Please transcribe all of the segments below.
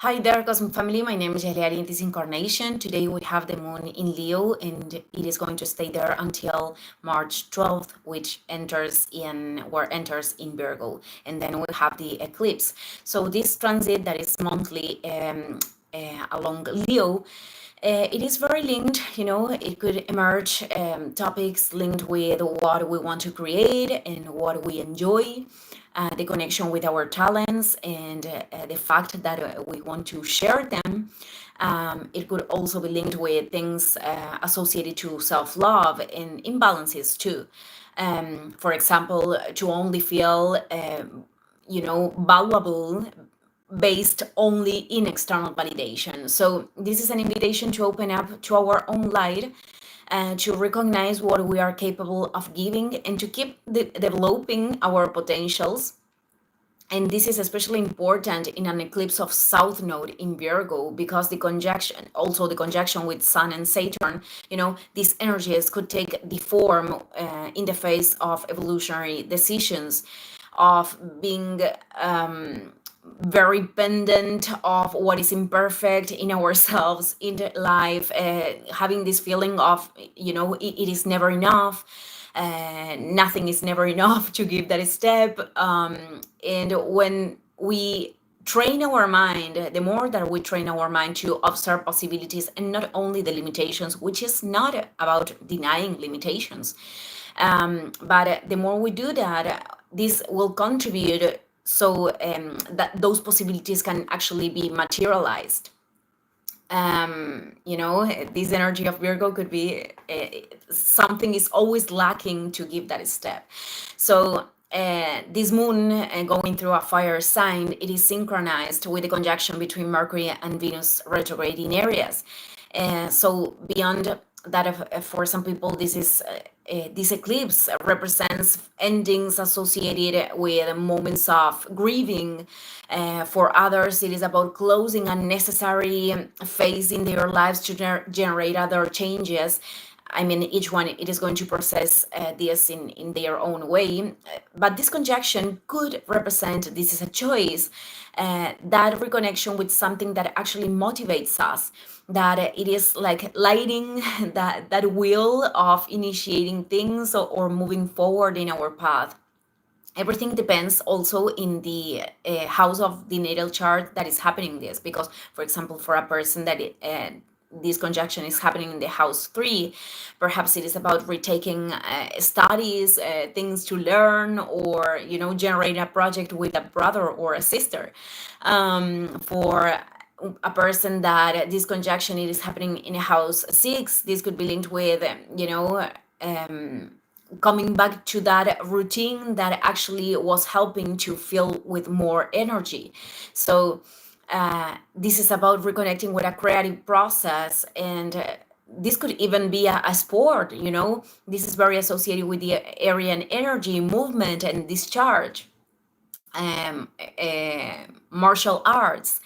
Hi there, Cosmic Family. My name is Yeliari in this incarnation. Today we have the moon in Leo, and it is going to stay there until March 12th, which enters in Virgo, and then we have the eclipse. So this transit that is monthly along Leo. It is very linked, it could emerge topics linked with what we want to create and what we enjoy, the connection with our talents, and the fact that we want to share them. It could also be linked with things associated to self-love and imbalances too. For example, to only feel, valuable based only in external validation. So this is an invitation to open up to our own light and to recognize what we are capable of giving and to keep developing our potentials. And this is especially important in an eclipse of South Node in Virgo, because the conjunction with Sun and Saturn, these energies could take the form in the face of evolutionary decisions, of being very dependent of what is imperfect in ourselves in the life, having this feeling of, it is never enough. Nothing is never enough to give that step. And when we train our mind, the more that we train our mind to observe possibilities and not only the limitations, which is not about denying limitations, but the more we do that, this will contribute so that those possibilities can actually be materialized. This energy of Virgo could be something is always lacking to give that step. So this moon going through a fire sign, it is synchronized with the conjunction between Mercury and Venus retrograde in Aries. So beyond that, for some people, this eclipse represents endings associated with moments of grieving. For others, it is about closing a necessary phase in their lives to generate other changes. I mean, each one, it is going to process this in their own way. But this conjunction could represent, this is a choice, that reconnection with something that actually motivates us, that it is like lighting that wheel of initiating things, or moving forward in our path. Everything depends also in the house of the natal chart that is happening this, because, for example, for a person that this conjunction is happening in the house 3, perhaps it is about retaking studies, things to learn, or generate a project with a brother or a sister. For a person that this conjunction it is happening in a house 6, this could be linked with coming back to that routine that actually was helping to feel with more energy. So this is about reconnecting with a creative process, and this could even be a sport. This is very associated with the Aryan energy, movement and discharge. Martial arts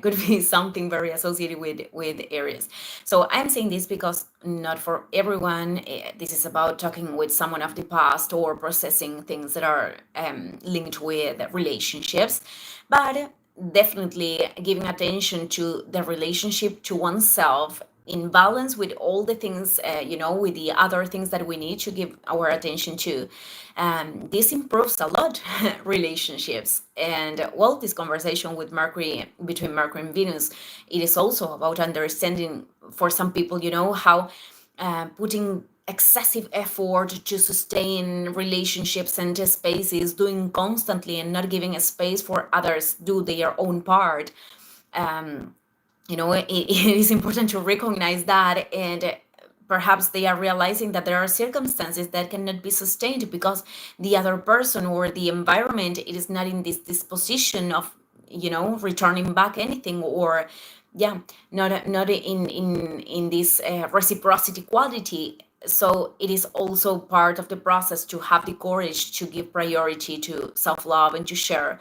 could be something very associated with Aries. So I'm saying this because not for everyone. This is about talking with someone of the past or processing things that are linked with relationships, but definitely giving attention to the relationship to oneself in balance with all the things, with the other things that we need to give our attention to. This improves a lot relationships. And well, this conversation with Mercury, between Mercury and Venus, it is also about understanding for some people, how putting excessive effort to sustain relationships and spaces, doing constantly and not giving a space for others do their own part. It is important to recognize that, and perhaps they are realizing that there are circumstances that cannot be sustained because the other person or the environment, it is not in this disposition of returning back anything, or yeah, not in this reciprocity quality. So it is also part of the process to have the courage to give priority to self-love and to share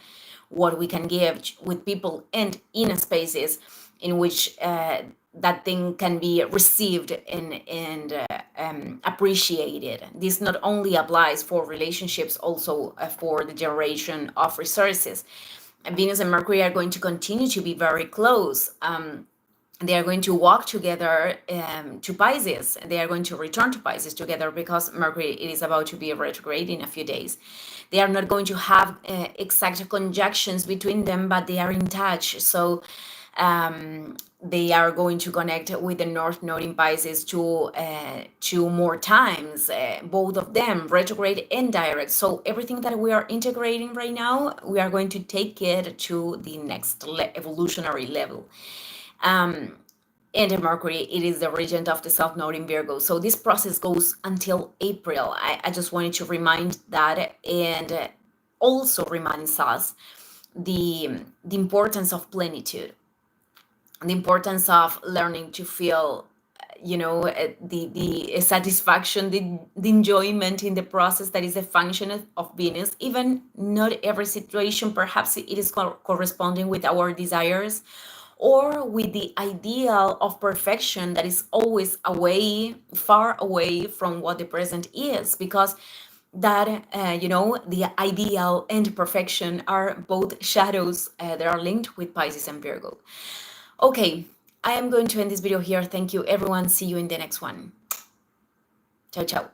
what we can give with people and in spaces in which that thing can be received and appreciated. This not only applies for relationships, also for the generation of resources. Venus and Mercury are going to continue to be very close. They are going to walk together to Pisces. They are going to return to Pisces together because Mercury it is about to be retrograde in a few days. They are not going to have exact conjunctions between them, but they are in touch. So they are going to connect with the North Node in Pisces two more times, both of them retrograde and direct. So everything that we are integrating right now, we are going to take it to the next evolutionary level. And Mercury, it is the regent of the South Node in Virgo. So this process goes until April. I just wanted to remind that, and also reminds us the importance of plenitude, the importance of learning to feel, the satisfaction, the enjoyment in the process that is a function of Venus. Even not every situation, perhaps it is corresponding with our desires or with the ideal of perfection that is always far away from what the present is, because that the ideal and perfection are both shadows that are linked with Pisces and Virgo. Okay, I am going to end this video here. Thank you, everyone. See you in the next one. Ciao, ciao.